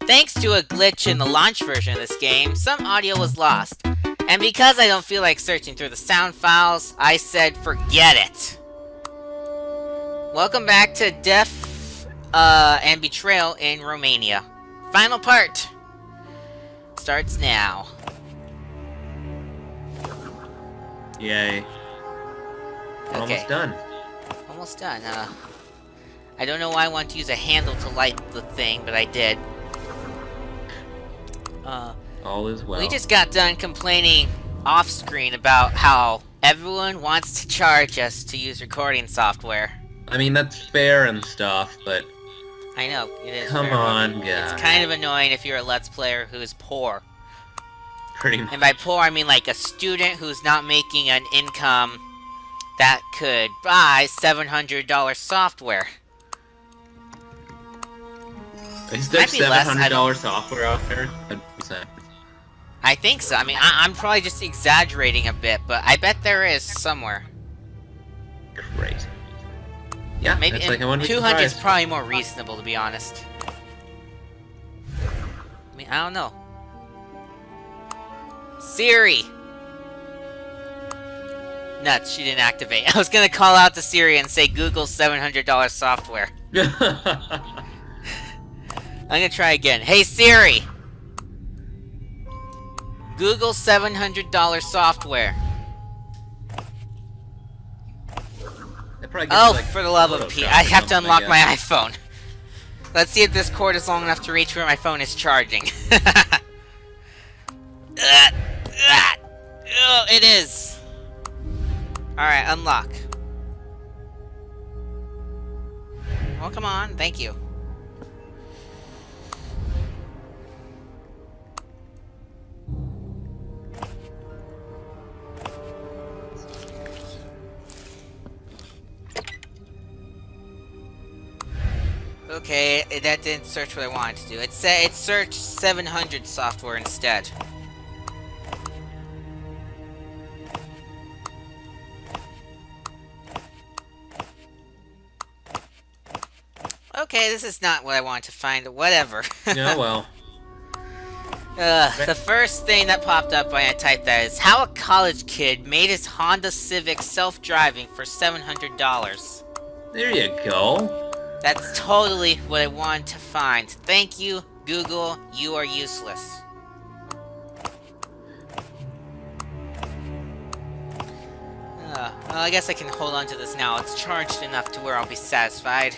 Thanks to a glitch in the launch version of this game, some audio was lost. And because I don't feel like searching through the sound files, I said forget it. Welcome back to Death and Betrayal in Romania. Final part starts now. Yay. We're almost done. Almost done. I don't know why I want to use a handle to light the thing, but I did. All is well. We just got done complaining off-screen about how everyone wants to charge us to use recording software. I mean, that's fair and stuff, but... I know, it is. Come on, guys. It's kind of annoying if you're a Let's Player who is poor. Pretty much. And by poor, I mean like a student who's not making an income that could buy $700 software. Is there $700 software out there? I think so. I mean, I'm probably just exaggerating a bit, but I bet there is somewhere. Great. Yeah, maybe like 200 is probably more reasonable, to be honest. I mean, I don't know. Siri! Nuts, she didn't activate. I was gonna call out to Siri and say Google $700 software. I'm gonna try again. Hey Siri! Google $700 software. Oh, like, for the love of Pete, I have to unlock my iPhone. Let's see if this cord is long enough to reach where my phone is charging. Oh, it is. Alright, unlock. Oh, come on, thank you. Okay, that didn't search what I wanted to do. It said it searched 700 software instead. Okay, this is not what I wanted to find. Whatever. Yeah, well. The first thing that popped up when I typed that is how a college kid made his Honda Civic self-driving for $700. There you go. That's totally what I wanted to find. Thank you, Google. You are useless. Well, I guess I can hold on to this now. It's charged enough to where I'll be satisfied.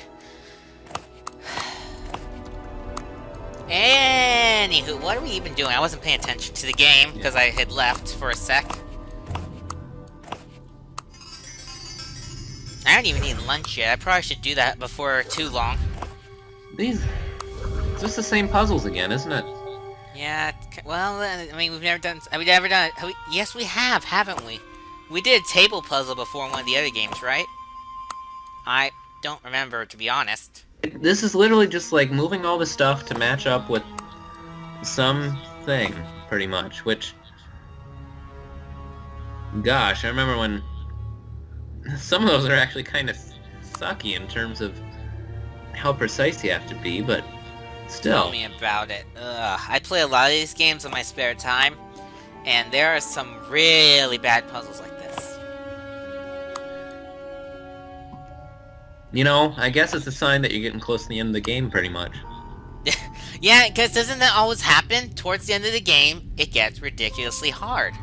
Anywho, what are we even doing? I wasn't paying attention to the game because I had left for a sec. I don't even eat lunch yet. I probably should do that before too long. It's just the same puzzles again, isn't it? Yeah, well, I mean, we've never done... Have we ever done it? Yes, we have, haven't we? We did a table puzzle before in one of the other games, right? I don't remember, to be honest. This is literally just like moving all the stuff to match up with something, pretty much, which... Gosh, I remember when... Some of those are actually kind of sucky in terms of how precise you have to be, but still. Tell me about it. Ugh. I play a lot of these games in my spare time, and there are some really bad puzzles like this. You know, I guess it's a sign that you're getting close to the end of the game, pretty much. Yeah, because doesn't that always happen? Towards the end of the game, it gets ridiculously hard.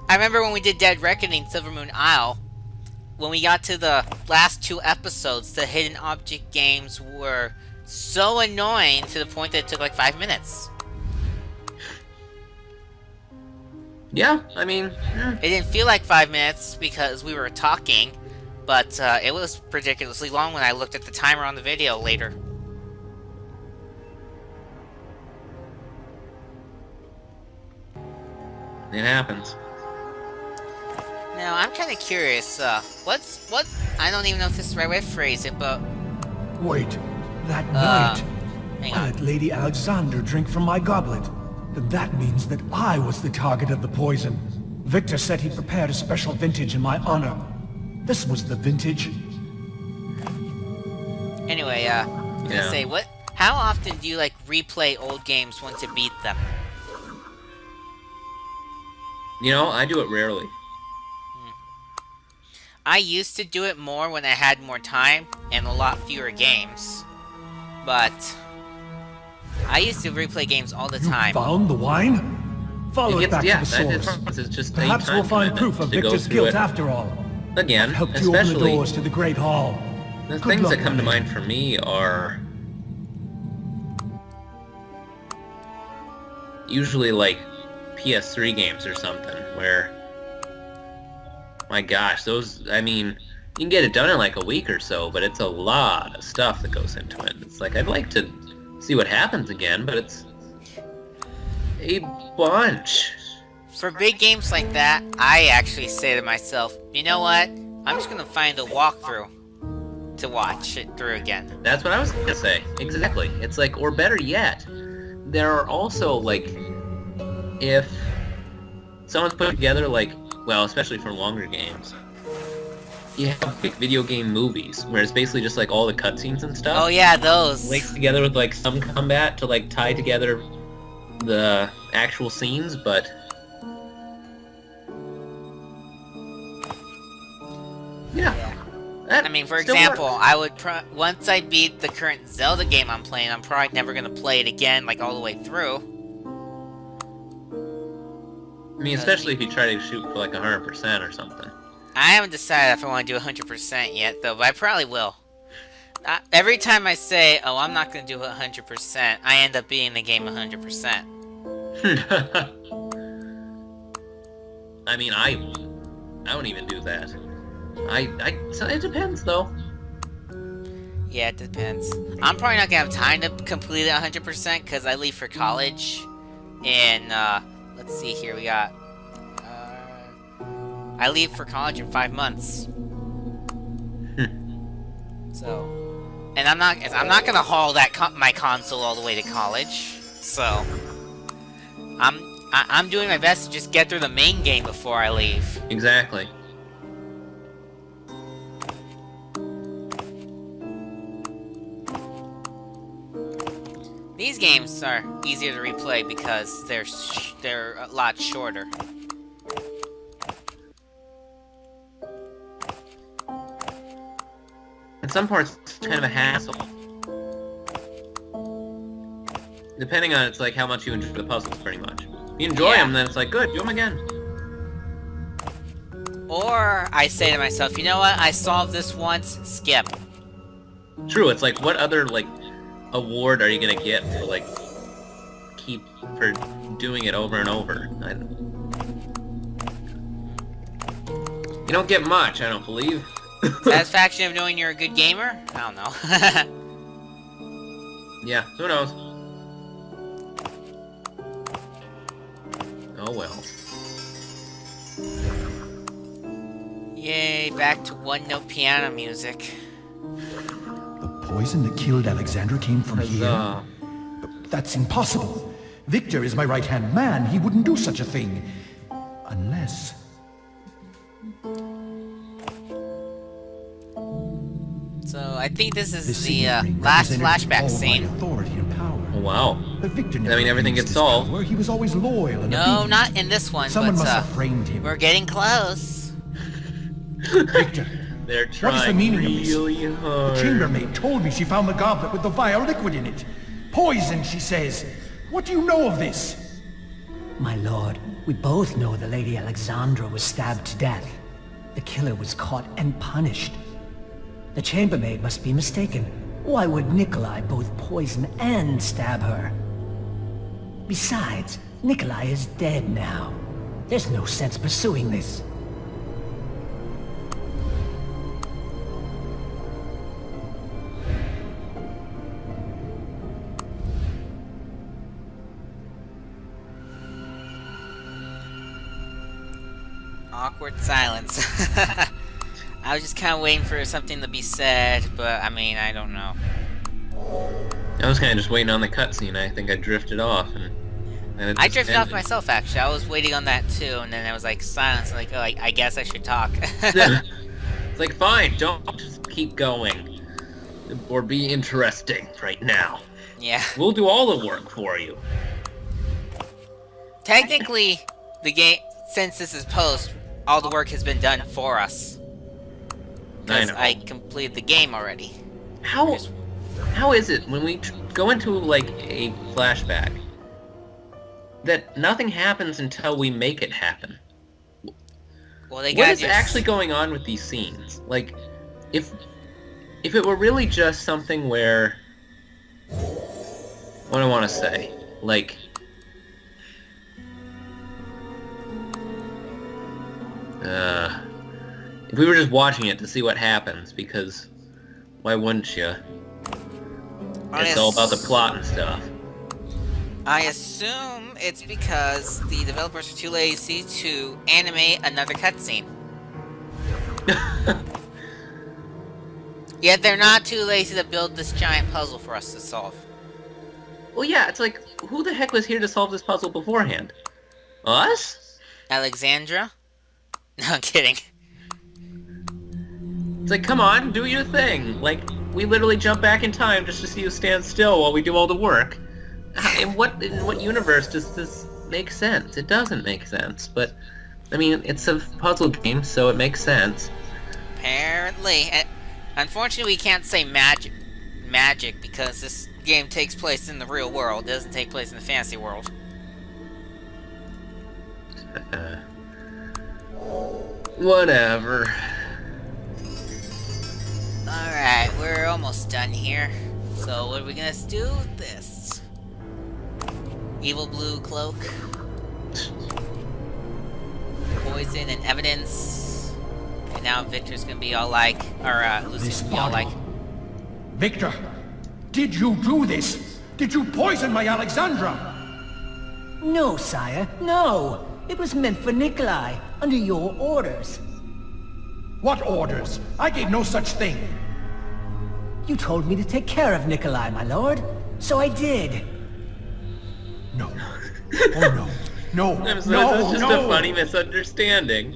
I remember when we did Dead Reckoning Silver Moon Isle, when we got to the last 2 episodes, the hidden object games were so annoying to the point that it took like 5 minutes. Yeah, I mean... It didn't feel like 5 minutes because we were talking, but it was ridiculously long when I looked at the timer on the video later. It happens. Now, I'm kind of curious, what, I don't even know if this is the right way to phrase it, but... Wait, that night, hang I on. let Lady Alexander drink from my goblet. Then that means that I was the target of the poison. Victor said he prepared a special vintage in my honor. This was the vintage. Anyway, I was gonna say, How often do you, like, replay old games once you beat them? You know, I do it rarely. I used to do it more when I had more time and a lot fewer games. But I used to replay games all the time. You found the wine? Follow it back to the source. It's just Perhaps we'll find proof of Victor's guilt after all. Again, Helped you open the especially doors to the Great Hall. the Good things luck, that come to Riley. mind for me are usually like PS3 games or something, where, my gosh, those, I mean, you can get it done in like a week or so, but it's a lot of stuff that goes into it. It's like, I'd like to see what happens again, but it's a bunch. For big games like that, I actually say to myself, you know what? I'm just gonna find a walkthrough to watch it through again. That's what I was gonna say. Exactly. It's like, or better yet, there are also, like, if someone's put together, like, well, especially for longer games, you have like video game movies, where it's basically just like all the cutscenes and stuff. Oh yeah, those. Linked together with like some combat to like tie together the actual scenes, but yeah. That I mean, for still example, works. I would once I beat the current Zelda game I'm playing, I'm probably never gonna play it again, like all the way through. I mean, especially if you try to shoot for like 100% or something. I haven't decided if I want to do 100% yet, though, but I probably will. Every time I say, oh, I'm not going to do 100%, I end up beating the game 100%. I mean, I don't even do that. So it depends, though. Yeah, it depends. I'm probably not going to have time to complete it 100% because I leave for college in, let's see here, we got, I leave for college in 5 months. So, and I'm not gonna haul that my console all the way to college. So, I'm doing my best to just get through the main game before I leave. Exactly. These games are easier to replay because they're a lot shorter. In some parts, it's kind of a hassle. Depending on it's like how much you enjoy the puzzles, pretty much. If you enjoy them, then it's like, good, do them again. Or I say to myself, you know what? I solved this once. Skip. True. It's like, what other like award are you gonna get for like for doing it over and over? You don't get much, I don't believe. Satisfaction of knowing you're a good gamer? I don't know. Yeah, who knows? Oh well. Yay, back to one-note piano music. The poison that killed Alexandra came from here? Huzzah. But that's impossible. Victor is my right-hand man. He wouldn't do such a thing. Unless... So, I think this is This the signet ring last represented flashback all my scene. authority and power. Oh wow. But Victor I never mean, everything abused gets his solved. power. He was always loyal and No, obedient. not in this one, Someone but must have framed him. we're getting close. Victor, They're what is the trying meaning of this? really hard. The chambermaid told me she found the goblet with the vile liquid in it. Poison, she says. What do you know of this? My lord, we both know the Lady Alexandra was stabbed to death. The killer was caught and punished. The chambermaid must be mistaken. Why would Nikolai both poison and stab her? Besides, Nikolai is dead now. There's no sense pursuing this. Awkward silence. I was just kind of waiting for something to be said, but I mean, I don't know. I was kind of just waiting on the cutscene. I think I drifted off, and it I just drifted off ended. myself, actually. I was waiting on that too, and then there was like silence, like, oh, I guess I should talk. It's like, fine, don't just keep going. Or be interesting right now. Yeah. We'll do all the work for you. Technically, the game, since this is post, all the work has been done for us. I Because know. I completed the game already. How is it when we go into, like, a flashback that nothing happens until we make it happen? Well, they What got is actually going on with these scenes? Like, if it were really just something where... What do I want to say? Like... if we were just watching it to see what happens, because why wouldn't you? It's all about the plot and stuff. I assume it's because the developers are too lazy to animate another cutscene. Yet they're not too lazy to build this giant puzzle for us to solve. Well, yeah, it's like, who the heck was here to solve this puzzle beforehand? Us? Alexandra? No, I'm kidding. It's like, come on, do your thing. Like, we literally jump back in time just to see you stand still while we do all the work. In what universe does this make sense? It doesn't make sense, but, I mean, it's a puzzle game, so it makes sense. Apparently. Unfortunately, we can't say magic because this game takes place in the real world. It doesn't take place in the fantasy world. Whatever. Alright, we're almost done here. So what are we gonna do with this? Evil blue cloak. Poison and evidence. And now Victor's gonna be all like, or Lucy's gonna be all like, Victor, did you do this? Did you poison my Alexandra? No, sire, no. It was meant for Nikolai, under your orders. What orders? I gave no such thing. You told me to take care of Nikolai, my lord. So I did. No. Oh no. No. I'm sorry, no, that's just no. a funny misunderstanding.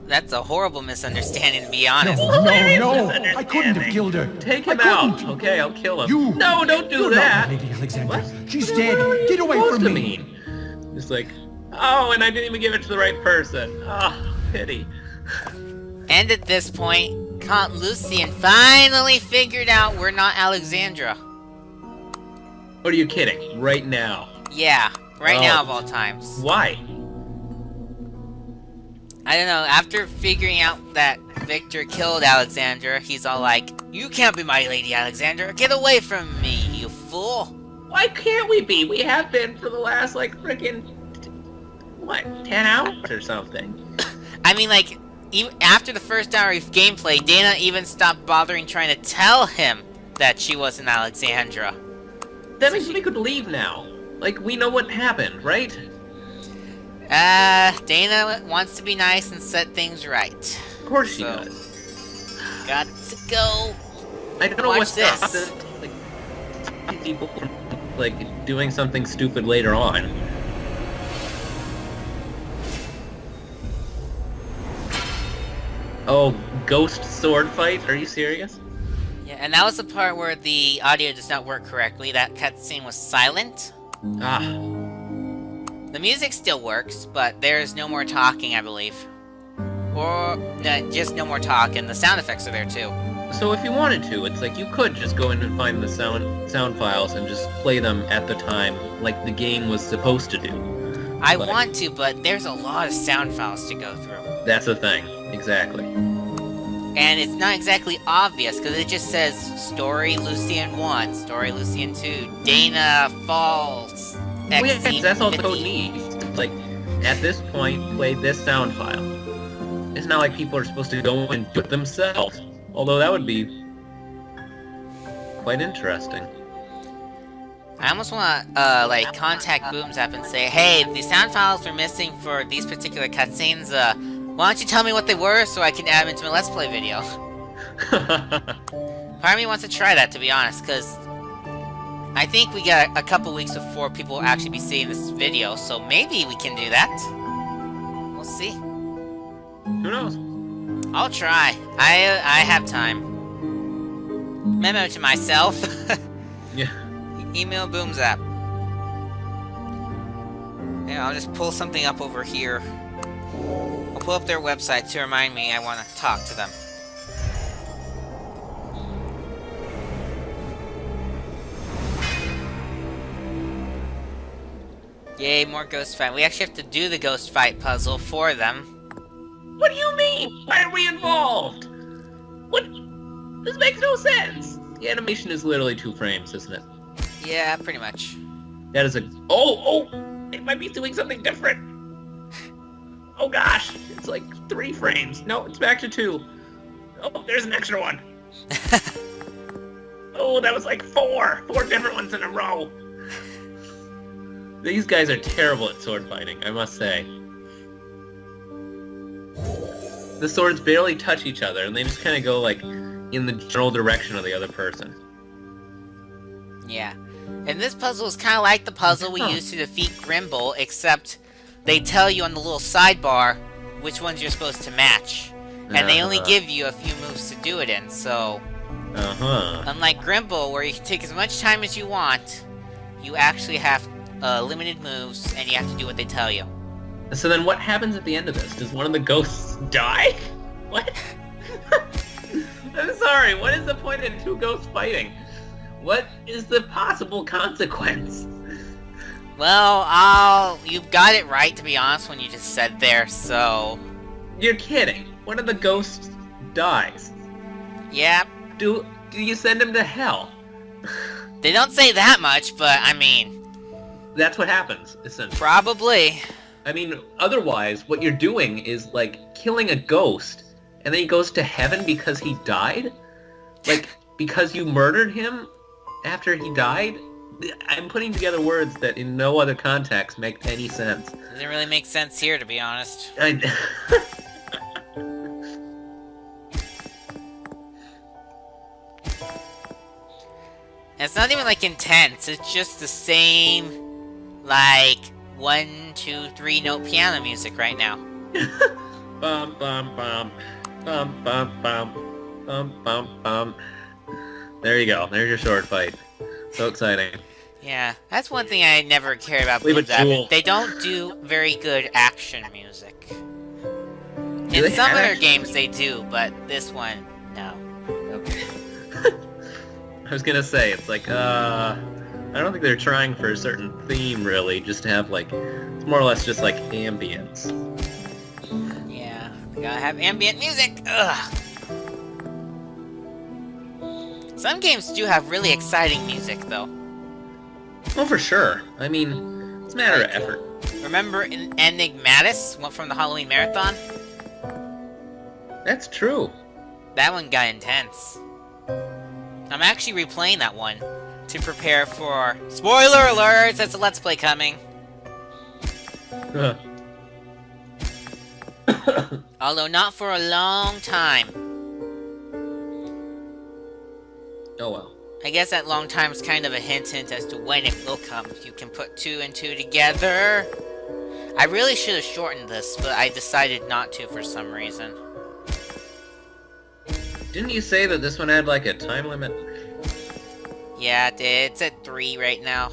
that's a horrible misunderstanding to be honest. No, no. I couldn't have killed her. Take him I out. couldn't. Okay, I'll kill him. You. No, don't do You're that. Not my Lady Alexandra. What? She's What dead. are you Get away supposed from to me. mean? Just like, oh, and I didn't even give it to the right person. Ah, pity. And at this point, Count Lucian finally figured out we're not Alexandra. What are you kidding? Right now. Yeah, right Oh. now of all times. Why? I don't know, after figuring out that Victor killed Alexandra, he's all like, you can't be my Lady Alexandra, get away from me, you fool! Why can't we be? We have been for the last, like, frickin', what, 10 hours or something? I mean, like, even after the first hour of gameplay, Dana even stopped bothering trying to tell him that she wasn't Alexandra. That means we could leave now. Like, we know what happened, right? Dana wants to be nice and set things right. Of course she So- does. Got to go. I don't know Watch what's this. stopped it, like, people from, like, doing something stupid later on. Oh, ghost sword fight? Are you serious? Yeah, and that was the part where the audio does not work correctly. That cutscene was silent. Ah, The music still works, but there's no more talking, I believe. Or, no, just no more talk, and the sound effects are there too. so if you wanted to, it's like you could just go in and find the sound files and just play them at the time, like the game was supposed to do. I But- want to, but there's a lot of sound files to go through. That's the thing, exactly. And it's not exactly obvious, because it just says, Story Lucian 1, Story Lucian 2, Dana Falls, Well, yeah, XZ that's all the 50. code needs. It's like, at this point, play this sound file. It's not like people are supposed to go and do it themselves. Although that would be quite interesting. I almost want to, like, contact Booms App and say, hey, the sound files are missing for these particular cutscenes, why don't you tell me what they were so I can add them into my Let's Play video? Part of me wants to try that, to be honest, because I think we got a couple weeks before people will actually be seeing this video, so maybe we can do that. We'll see. Who knows? I'll try. I have time. Memo to myself. Yeah. Email Booms app. Yeah, I'll just pull something up over here. I'll pull up their website to remind me I want to talk to them. Yay, more ghost fight. We actually have to do the ghost fight puzzle for them. What do you mean? Why are we involved? What? This makes no sense. The animation is literally 2 frames, isn't it? Yeah, pretty much. That is a... Oh! It might be doing something different. Oh gosh, it's like 3 frames. No, it's back to 2. Oh, there's an extra one. Oh, that was like 4 different ones in a row. These guys are terrible at sword fighting, I must say. The swords barely touch each other, and they just kind of go like in the general direction of the other person. Yeah. And this puzzle is kind of like the puzzle we used to defeat Grimble, except they tell you on the little sidebar which ones you're supposed to match. And they only give you a few moves to do it in, so... Unlike Grimble, where you can take as much time as you want, you actually have limited moves, and you have to do what they tell you. So then what happens at the end of this? Does one of the ghosts die? What? I'm sorry, what is the point in 2 ghosts fighting? What is the possible consequence? Well, you got it right, to be honest, when you just said there, so... You're kidding. One of the ghosts dies. Yeah. Do you send him to hell? They don't say that much, but, I mean... That's what happens, essentially. Probably. I mean, otherwise, what you're doing is, like, killing a ghost, and then he goes to heaven because he died? Like, because you murdered him after he died? I'm putting together words that in no other context make any sense. Doesn't really make sense here, to be honest. It's not even, like, intense. It's just the same, like, 1, 2, 3 note piano music right now. Bum, bum, bum. Bum, bum, bum. Bum, bum, bum. There you go. There's your sword fight. So exciting. Yeah, that's one thing I never cared about. Leave it cool. They don't do very good action music. Do In some other games they do, but this one, no. Okay. I was gonna say, it's like, I don't think they're trying for a certain theme, really, just to have, like, it's more or less just, like, ambience. Yeah, they gotta have ambient music! Ugh! Some games do have really exciting music, though. Oh, for sure. I mean, it's a matter of effort. Remember Enigmatis, one from the Halloween Marathon? That's true. That one got intense. I'm actually replaying that one to prepare for... Spoiler alerts! There's a Let's Play coming. Although not for a long time. Oh well. I guess that long time is kind of a hint as to when it will come. If you can put 2 and 2 together. I really should have shortened this, but I decided not to for some reason. Didn't you say that this one had, like, a time limit? Yeah, it did. It's at 3 right now.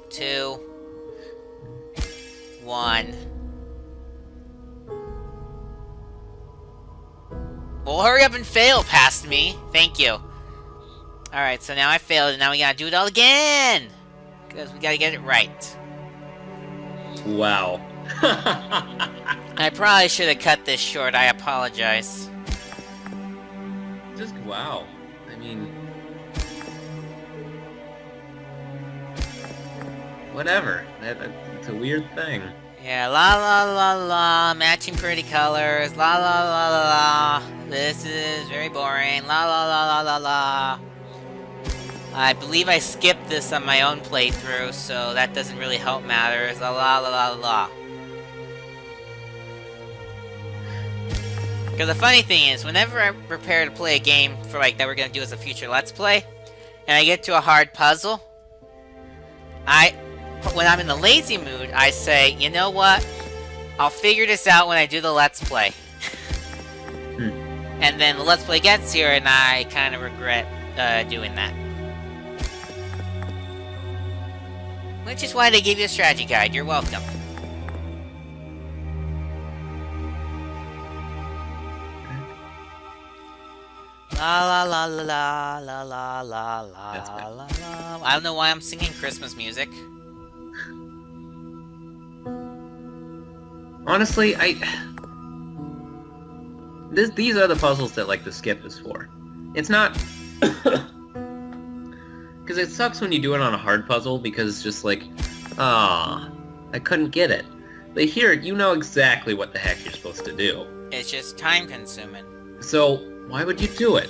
2. 1. Well, hurry up and fail past me. Thank you. Alright, so now I failed, and now we gotta do it all again! Because we gotta get it right. Wow. I probably should have cut this short. I apologize. Just wow. I mean... Whatever. It's a weird thing. Yeah, la la la la, matching pretty colors, la la la la la. This is very boring, la la la la la la. I believe I skipped this on my own playthrough, so that doesn't really help matters, la la la la la. Because the funny thing is, whenever I prepare to play a game for like that we're gonna do as a future Let's Play, and I get to a hard puzzle, when I'm in the lazy mood, I say, you know what? I'll figure this out when I do the Let's Play. And then the Let's Play gets here, and I kind of regret doing that. Which is why they gave you a strategy guide. You're welcome. La la la la la la la la That's good. la la. I don't know why I'm singing Christmas music. Honestly, these are the puzzles that like the skip is for. It's not because it sucks when you do it on a hard puzzle because it's just like, ah, I couldn't get it. But here, you know exactly what the heck you're supposed to do. It's just time consuming. So why would you do it?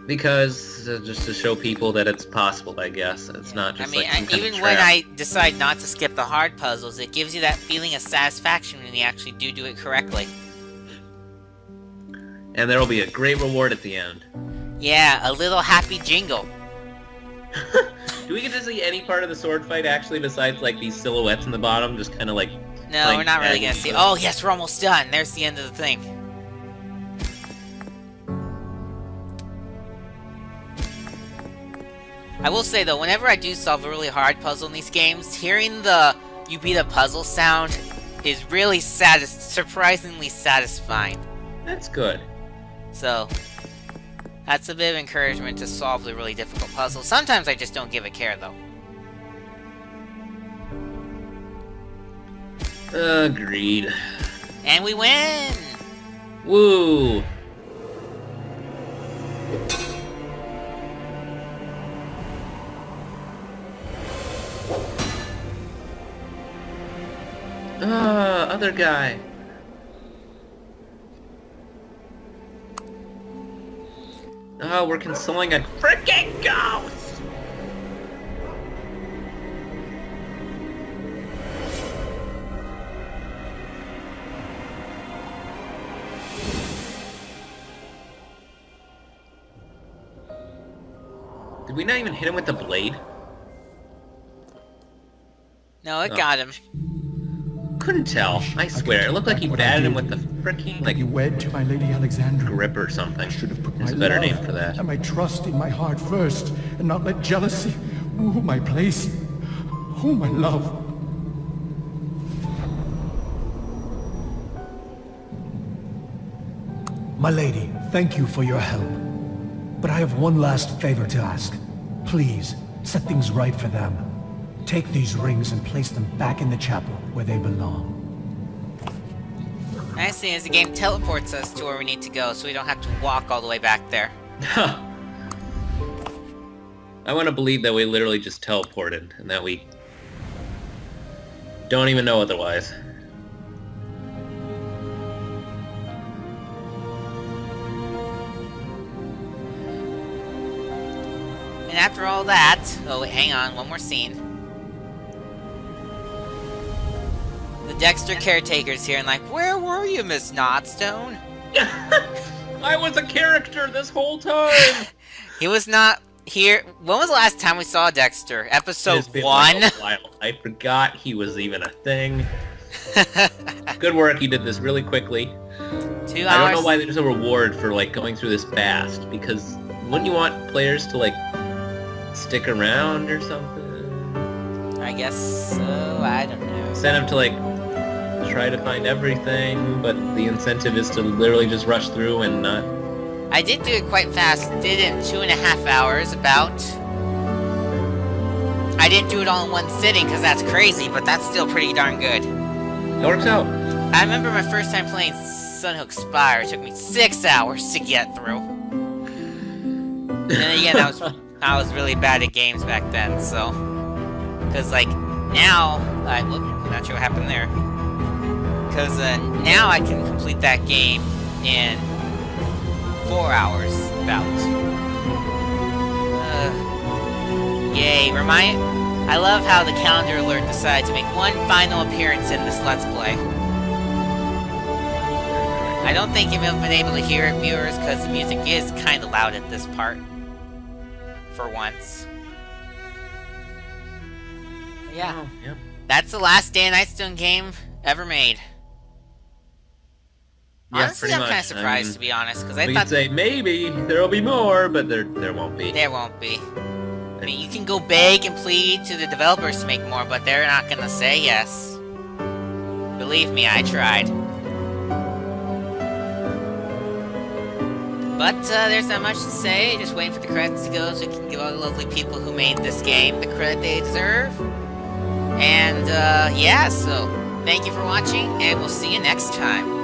Because just to show people that it's possible, I guess. It's not just like some kind even of when trap. I decide not to skip the hard puzzles, it gives you that feeling of satisfaction when you actually do it correctly. And there will be a great reward at the end. Yeah, a little happy jingle. Do we get to see any part of the sword fight actually besides like these silhouettes in the bottom? Just kind of like... No, we're not really gonna see. Oh, yes, we're almost done. There's the end of the thing. I will say though, whenever I do solve a really hard puzzle in these games, hearing the you beat a puzzle sound is really surprisingly satisfying. That's good. So, that's a bit of encouragement to solve the really difficult puzzles. Sometimes I just don't give a care though. Agreed. And we win! Woo! Other guy. Oh, we're consoling a freaking ghost! Did we not even hit him with the blade? No, it Oh. got him. Couldn't tell. I swear. It looked like he What I batted him did. with the freaking, Like like, you wed to my Lady Alexandra. grip or something. I should have put There's my a better love name for that. and my trust in my heart first, and not let jealousy rule my place. Oh, my love. My lady, thank you for your help. But I have one last favor to ask. Please, set things right for them. Take these rings and place them back in the chapel where they belong. Nice thing is the game teleports us to where we need to go, so we don't have to walk all the way back there. I want to believe that we literally just teleported, and that we don't even know otherwise. And after all that... Oh, wait, hang on. One more scene. The Dexter caretaker's here and like, where were you, Miss Knightstone? I was a character this whole time! He was not here. When was the last time we saw Dexter? Episode It's been 1? like a while. I forgot he was even a thing. Good work, you did this really quickly. 2 hours. I don't know why there's a reward for like going through this fast, because wouldn't you want players to like stick around or something? I guess so. I don't know. Send them to like try to find everything, but the incentive is to literally just rush through and not... I did do it quite fast. Did it in 2.5 hours, about. I didn't do it all in one sitting, because that's crazy, but that's still pretty darn good. It works out. I remember my first time playing Sunhook Spire. It took me 6 hours to get through. And then again, I was really bad at games back then, so... Because, like, now... I'm not sure what happened there. Because now I can complete that game in 4 hours, about. Yay, I love how the calendar alert decided to make one final appearance in this Let's Play. I don't think you've been able to hear it, viewers, because the music is kind of loud at this part. For once. Yeah. Oh, yep. That's the last day Knightstone game ever made. Honestly, pretty I'm kind of much. surprised, to be honest, because I We thought could say maybe there'll be more, but there won't be. there won't be. I mean, you can go beg and plead to the developers to make more, but they're not gonna say yes. Believe me, I tried. But there's not much to say, just waiting for the credits to go so we can give all the lovely people who made this game the credit they deserve. And yeah, so thank you for watching, and we'll see you next time.